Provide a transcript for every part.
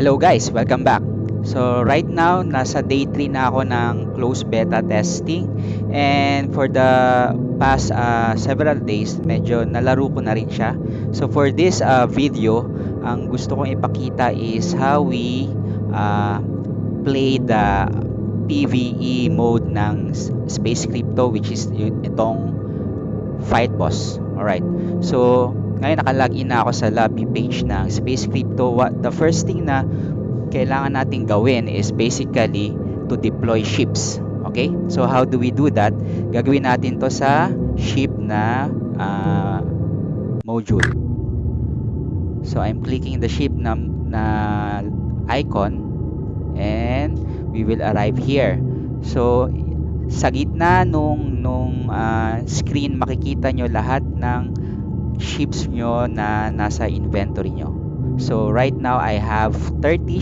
Hello guys, welcome back. So right now, nasa day 3 na ako ng closed beta testing. And for the past several days, medyo nalaro ko na rin siya. So for this video, ang gusto kong ipakita is how we play the PvE mode ng Space Crypto, which is itong Fight Boss. Alright, so ngayon nakalagin na ako sa lobby page ng Space Crypto. The first thing na kailangan natin gawin is basically to deploy ships. Okay? So how do we do that? Gagawin natin to sa ship na module. So I'm clicking the ship na icon and we will arrive here. So sa gitna nung screen, makikita nyo lahat ng ships nyo na nasa inventory nyo. So right now I have 30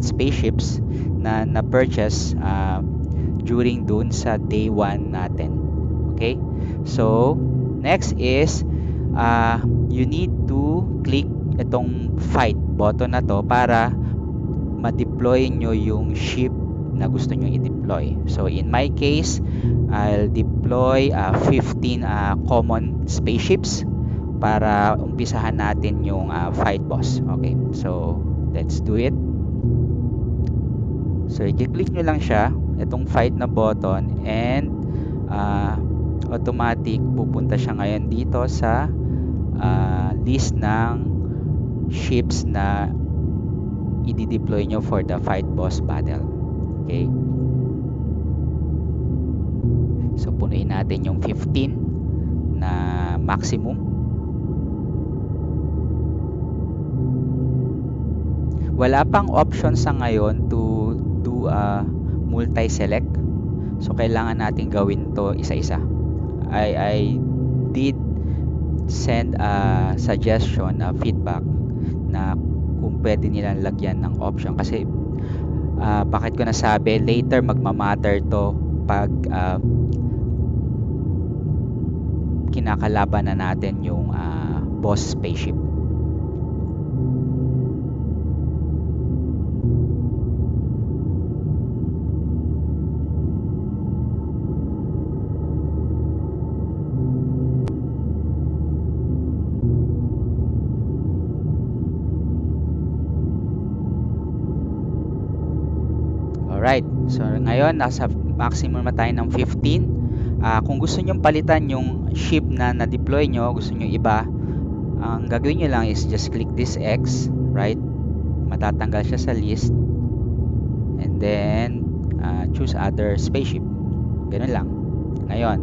spaceships na na-purchase during dun sa day 1 natin. Okay? So next is you need to click itong fight button na to para ma-deploy nyo yung ship na gusto nyo i-deploy. So in my case, I'll deploy 15 common spaceships para umpisahan natin yung fight boss. Okay, so let's do it. So i-click nyo lang siya, itong fight na button, and automatic pupunta siya ngayon dito sa list ng ships na i-deploy nyo for the fight boss battle. Okay, so punuin natin yung 15 na maximum. Wala pang option sa ngayon to do a multi-select. So kailangan natin gawin to isa-isa. I did send a suggestion, a feedback na kung pwede nilang lagyan ng option, kasi bakit ko nasabi later magmamatter to pag kinakalaban na natin yung boss spaceship. Alright, so ngayon nasa maximum na tayo ng 15. Kung gusto nyo palitan yung ship na na-deploy nyo, gusto nyo iba, ang gagawin nyo lang is just click this X, right? Matatanggal siya sa list, and then choose other spaceship. Ganun lang. Ngayon,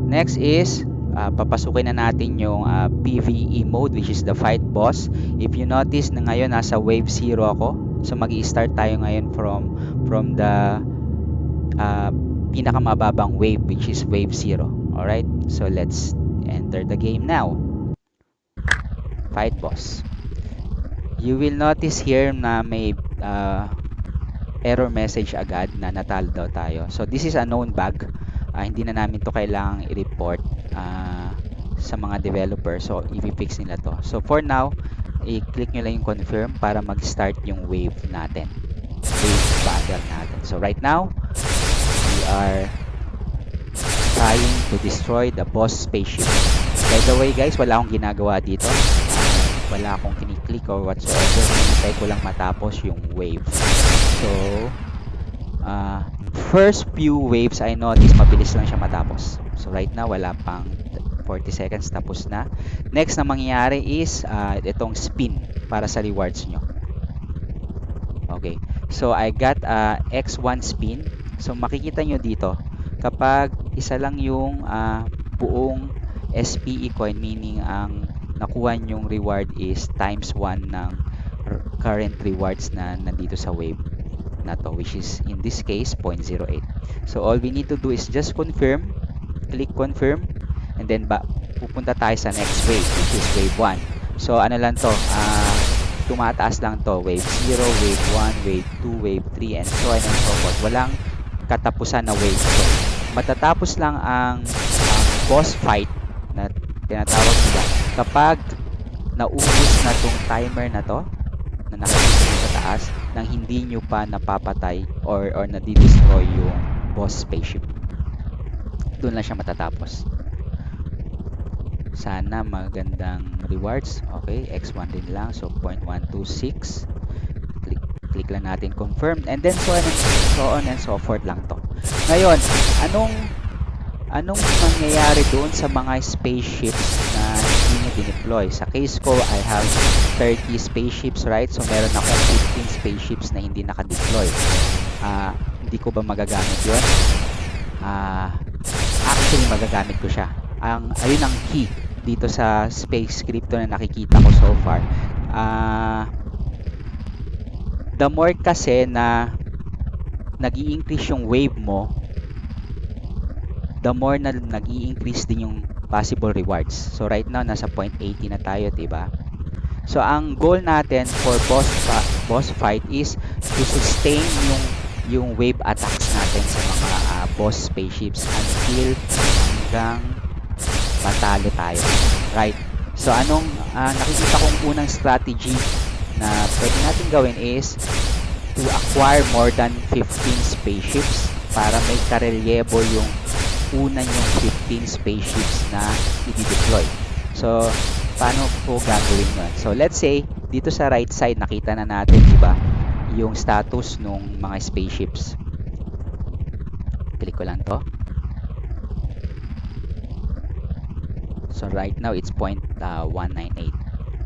next is papasukin na natin yung PvE mode, which is the fight boss. If you notice na ngayon nasa wave 0 ako, so mag-i-start tayo ngayon from the pinakamababang wave, which is wave 0. Alright, so let's enter the game now. Fight boss. You will notice here na may error message agad na natalo daw tayo. So this is a known bug. Hindi na namin to kailangang i-report sa mga developers. So i-fix nila to. So for now, i-click nyo lang yung confirm para mag-start yung wave natin, wave battle natin. So right now we are trying to destroy the boss spaceship. By the way guys, wala akong ginagawa dito, wala akong kiniklik or whatsoever. Hinintay ko lang matapos yung wave. So first few waves I noticed mabilis lang siya matapos. So right now wala pang 40 seconds, tapos na. Next na mangyayari is itong spin para sa rewards nyo. Okay, so I got X1 spin. So makikita nyo dito, kapag isa lang yung buong SPE coin, meaning ang nakuha nyong reward is times 1 ng current rewards na nandito sa wave na to, which is in this case 0.08. So all we need to do is just confirm, click confirm, and then pupunta tayo sa next wave, which is wave 1. So ano lang to, tumataas lang to, wave 0, wave 1, wave 2, wave 3, and so on and so forth. Walang katapusan na wave. So matatapos lang ang boss fight na tinatawag nila kapag naubos na tong timer na to, na nakikita nyo sa taas nang hindi nyo pa napapatay or nadi-destroy yung boss spaceship. Doon lang siya matatapos. Sana magandang rewards. Okay, X1 din lang. So 0.126. Click lang natin confirm, and then so on and so forth lang to. Ngayon, anong mangyayari doon sa mga spaceships na hindi nyo dineploy? Sa case ko, I have 30 spaceships, right? So meron akong 15 spaceships na hindi naka-deploy. Hindi ko ba magagamit yun? Actually, magagamit ko siya. Ayun ang key dito sa space crypto na nakikita ko so far. The more kasi na nag-i-increase yung wave mo, the more na nag-i-increase din yung possible rewards. So right now nasa 0.80 na tayo, 'di ba? So ang goal natin for boss fight is to sustain yung wave attacks natin sa mga boss spaceships until hanggang matalo tayo. Right? So anong nakikita kong unang strategy na pwede natin gawin is to acquire more than 15 spaceships para may karelyebo yung una yung 15 spaceships na i-deploy. So, paano po gagawin yun? So, let's say, dito sa right side, nakita na natin, di ba, yung status ng mga spaceships. Click ko lang to. So, right now, it's 0.198.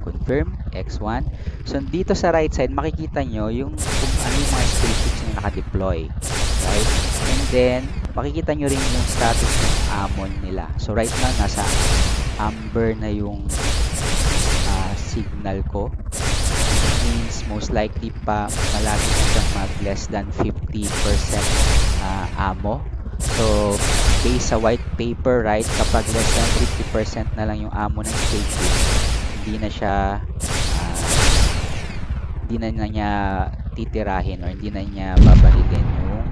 Confirm, X1. So, dito sa right side, makikita nyo yung kung ano yung mga spaceships na naka-deploy. Right? And then, makikita nyo rin yung status ng ammo nila. So, right now, nasa amber na yung signal ko. It means, most likely pa, malapit na siyang mag less than 50% ammo. So, based sa white paper, right, kapag less than 50% na lang yung ammo ng spaceship, hindi na niya titirahin or hindi na niya babarilin yung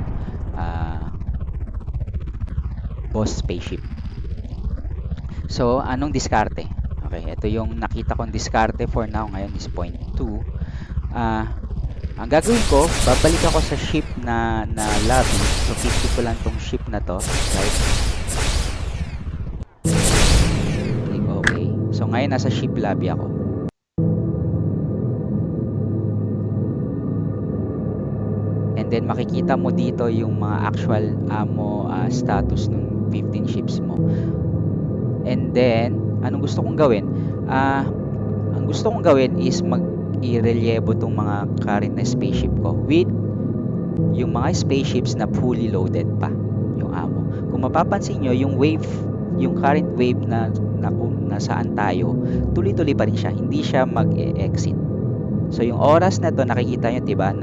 boss spaceship. So, anong diskarte? Okay, ito yung nakita kong diskarte for now. Ngayon is 0.2. Ang gagawin ko, babalik ako sa ship na lobby. So, 50 ko lang tong ship na to. Right? Click OK. So, ngayon nasa ship lobby ako. And then, makikita mo dito yung mga actual ammo status ng 15 ships mo. And then, anong gusto kong gawin? Ang gusto kong gawin is i-relyebo tong mga current na spaceship ko with yung mga spaceships na fully loaded pa yung ammo. Kung mapapansin nyo, yung current wave na nasaan tayo, tuloy-tuloy pa rin siya. Hindi siya mag-exit. So, yung oras na to, nakikita nyo, diba,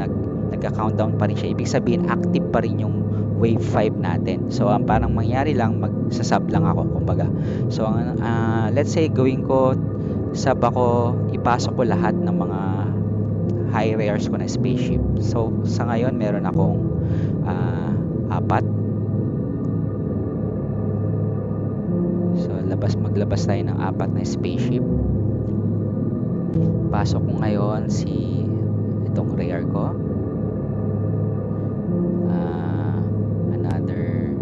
nagka-countdown pa rin siya. Ibig sabihin, active pa rin yung wave 5 natin. So, ang parang mangyari lang, magsasub lang ako, kumbaga. So, let's say, gawin ko, sub ako, ipasok ko lahat ng mga high rares ko na spaceship. So, sa ngayon, meron akong 4. So, maglabas tayo ng 4 na spaceship. Pasok ko ngayon itong rare ko. Another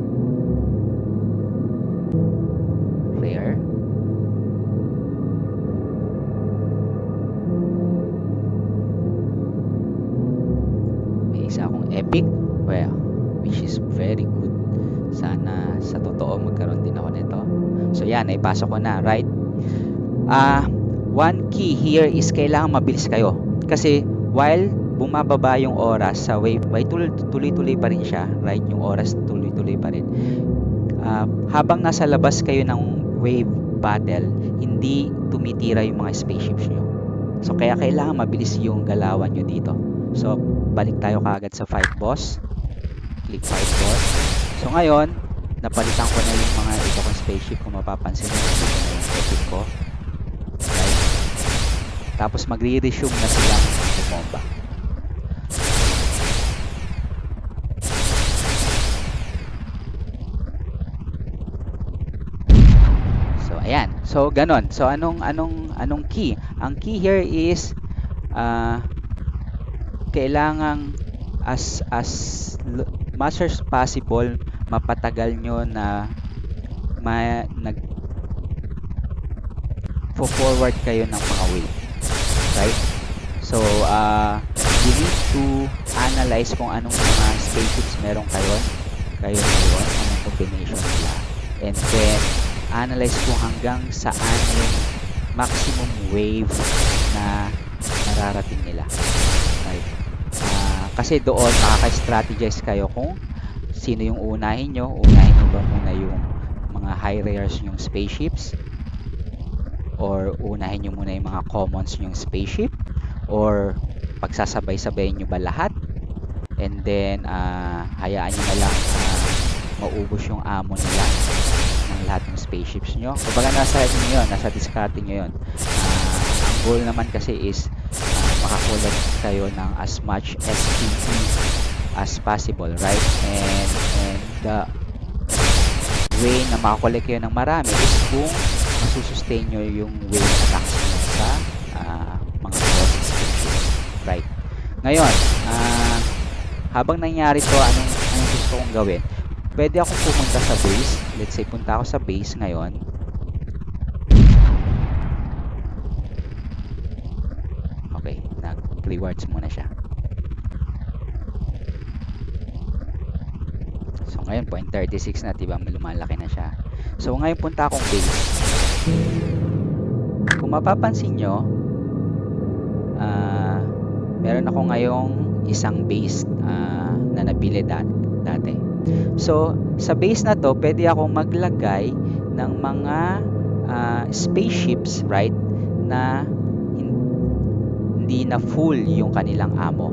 rare. May isa akong epic, well, which is very good. Sana sa totoo magkaroon din ako nito. So yan, naipasok ko na, right? One key here is kailangan mabilis kayo. Kasi while bumababa yung oras sa wave, tuloy-tuloy pa rin siya, right? Yung oras tuloy-tuloy pa rin. Habang nasa labas kayo ng wave battle, hindi tumitira yung mga spaceships nyo. So kaya kailangan mabilis yung galawan nyo dito. So balik tayo kaagad sa fight boss. Click fight boss. So ngayon, napalitan ko na yung mga iba kong spaceship. Kung mapapansin nyo, yung epic ko. Right? Tapos magre-resume na silang bumomba. So ayan. So ganon. So anong key? Ang key here is kailangang much as possible mapatagal nyo na nag forward kayo ng mga wave, right? So you need to analyze kung anong mga spaceships meron kayo ngayon, anong combination nila, and then analyze kung hanggang saan yung maximum wave na nararating nila, right? Kasi doon makaka-strategize kayo kung sino yung unahin nyo ba muna yung mga high rares yung spaceships, or unahin nyo muna yung mga commons yung spaceship, or pagsasabay-sabayin nyo ba lahat, and then hayaan nyo na lang maubos yung ammo nila ng lahat ng spaceships nyo. Kumbaga nasa inyo yun, nasa discarding nyo yun. Ang goal naman kasi is makakulat kayo ng as much SPE as possible, right? And the way na makakulit kayo ng marami is kung masusustain nyo yung wave attacks nyo sa mga boss spaceships, right? Ngayon, habang nangyari to, anong gusto kong gawin? Pwede akong pumunta sa base. Let's say punta ako sa base ngayon. Okay, nag-rewards muna siya. So ngayon 0.36 na, diba? Lumalaki na siya. So ngayon punta akong base. Kung mapapansin nyo, meron ako ngayong isang base na nabili dati. So sa base na to, pwede akong maglagay ng mga spaceships, right, na hindi na full yung kanilang ammo.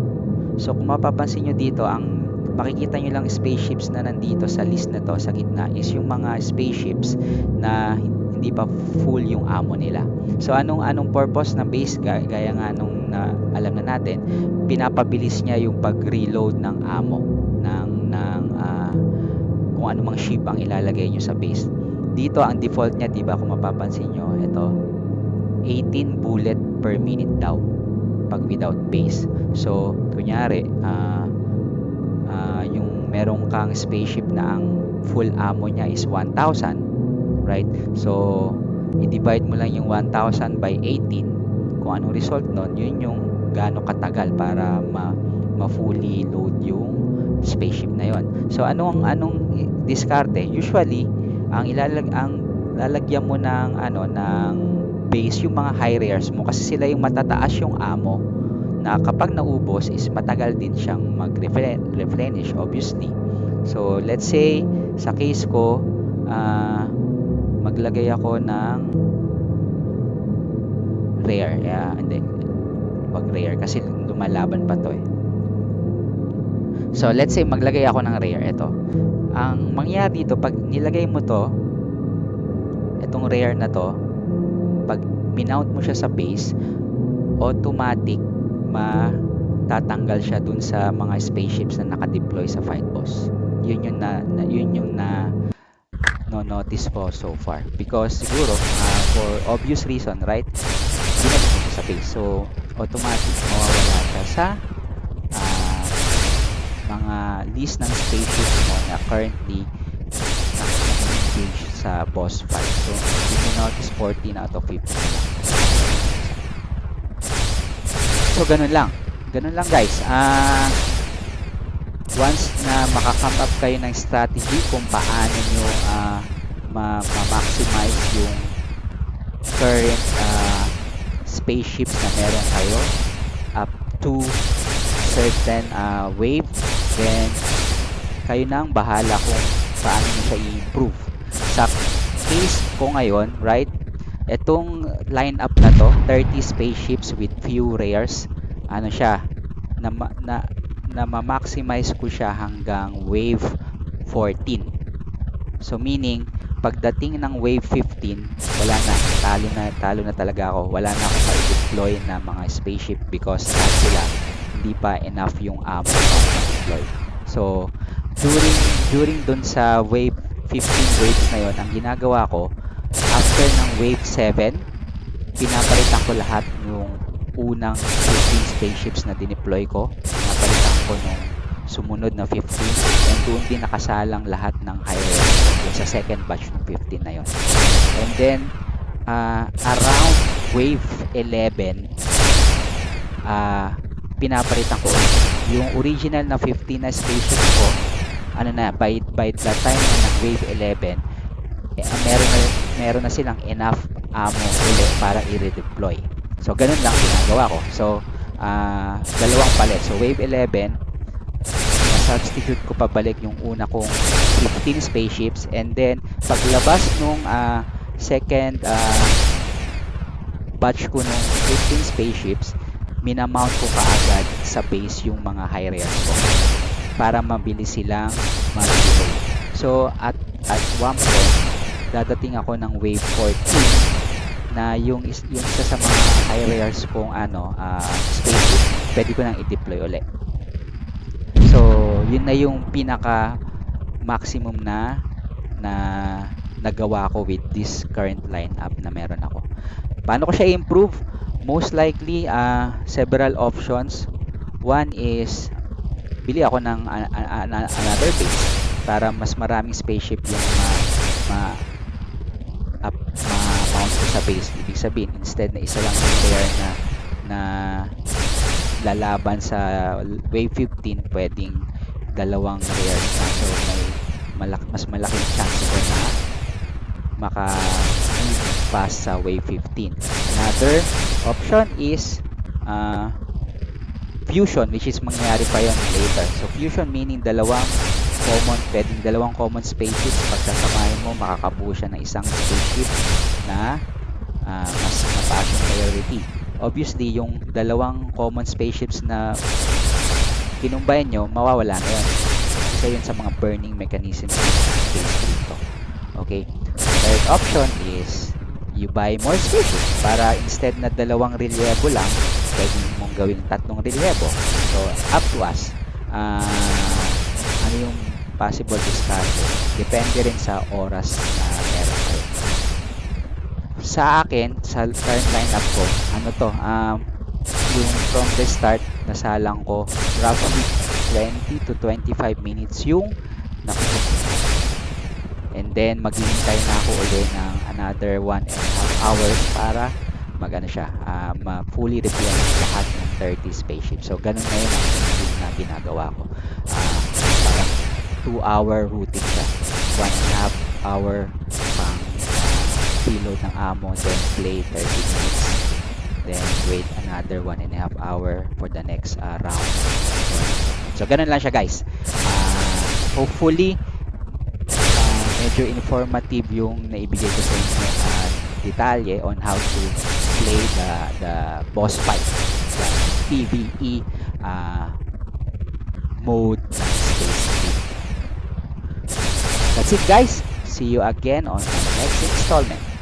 So kung mapapansin nyo dito, ang makikita nyo lang spaceships na nandito sa list na to sa gitna is yung mga spaceships na hindi pa full yung ammo nila. So anong purpose ng base? Gaya nga nung alam na natin, pinapabilis niya yung pag-reload ng ammo ng kung anumang ship ang ilalagay nyo sa base. Dito ang default niya, diba, kung mapapansin nyo, ito 18 bullet per minute daw pag without base. So kunyari yung merong kang spaceship na ang full ammo niya is 1,000, right? So i-divide mo lang yung 1,000 by 18. Kung anong result nun, yun yung gaano katagal para ma-fully load yung spaceship na yon. So anong diskarte? Usually ang lalagyan mo ng ng base yung mga high rares mo, kasi sila yung matataas yung ammo na kapag naubos is matagal din siyang mag-replenish, obviously. So let's say sa case ko, maglagay ako ng rare. Hindi, wag rare kasi lumalaban pa to eh. So let's say maglagay ako ng rare. Ito, ang mangyayari dito, pag nilagay mo to, itong rare na to, pag minount mo siya sa base, automatic matatanggal siya dun sa mga spaceships na nakadeploy sa fight boss. Yun yung notice ko so far, because siguro for obvious reason, right, ginagawa mo sa base, so automatic mawawala siya sa mga list ng spaceships mo na currently naka-engage sa boss fight. So if you notice, 14 out of 15 lang. So ganun lang guys. Once na makakam up kayo ng strategy kung paano nyo ma-maximize yung current spaceships na meron kayo up to certain wave, then kayo nang bahala kung paano nyo siya i-improve. Sa case ko ngayon, right, etong lineup na to, 30 spaceships with few rares, siya, na ma-maximize ko siya hanggang wave 14. So meaning, pagdating ng wave 15, wala na, talo na talaga ako. Wala na akong ma-deploy na mga spaceship because sila hindi pa enough yung ammo para deploy. So during dun sa wave 15 waves na yon, ang ginagawa ko, after ng wave 7, pinapalitan ko lahat yung unang 15 spaceships na dineploy ko ko nung sumunod na 15, and doon din nakasalang lahat ng high rare dun sa second batch ng 15 na yon. And then around wave 11, pinapalitan ko ulit yung original na 15 na spaceship ko. Ano na, by the time na nag wave 11, meron na silang enough ammo ulit para i-redeploy. So ganun lang ginagawa ko. So dalawang palit. So wave 11, substitute ko pabalik yung una kong 15 spaceships, and then paglabas nung second batch ko nung 15 spaceships, minamount ko kaagad sa base yung mga high rares ko para mabilis silang mag-reload. So at one point, dadating ako ng wave 14 na yung isa sa mga high rares kong spaceship, pwede ko nang i-deploy ulit. So yun na yung pinaka maximum na nagawa ko with this current lineup na meron ako. Paano ko siya i-improve? Most likely several options. One is bili ako ng another base para mas maraming spaceship yung ma-mount ko sa base. Ibig sabihin, instead na isa lang yung player na lalaban sa wave 15, pwedeng dalawang rare na. So mas malaking chance ko na maka-pass sa wave 15. Another option is fusion, which is mangyayari pa yun later. So fusion meaning pwedeng dalawang common spaceships. Pagkasamahin mo, makakabuo siya ng isang spaceship na mas mataas yung priority. Obviously, yung dalawang common spaceships na kinumbayan nyo, mawawala na yun. Isa yun sa mga burning mechanism ng space dito. Okay? Third option is you buy more spaceships para instead na dalawang relyebo lang, pwede mong gawing tatlong relyebo. So, up to us. Ano yung possible discussion? Depende rin sa oras na meron kayo. Sa akin, sa current lineup ko, yung from the start, nasalang ko roughly 20 to 25 minutes yung nakuha. And then, maghihintay na ako ulit ng another 1.5 hours para fully replenish lahat ng 30 spaceships. So, ganun na yun ang ginagawa ko. Parang 2-hour routing siya. 1.5 hour pang reload ng ammo, then play 30 minutes. Then, wait another 1.5 hour for the next round. So, ganun lang siya, guys. Hopefully, medyo informative yung naibigay ko sa inyo detalye on how to play the boss fight, the PvE mode ng Space Queen. That's it, guys. See you again on the next installment.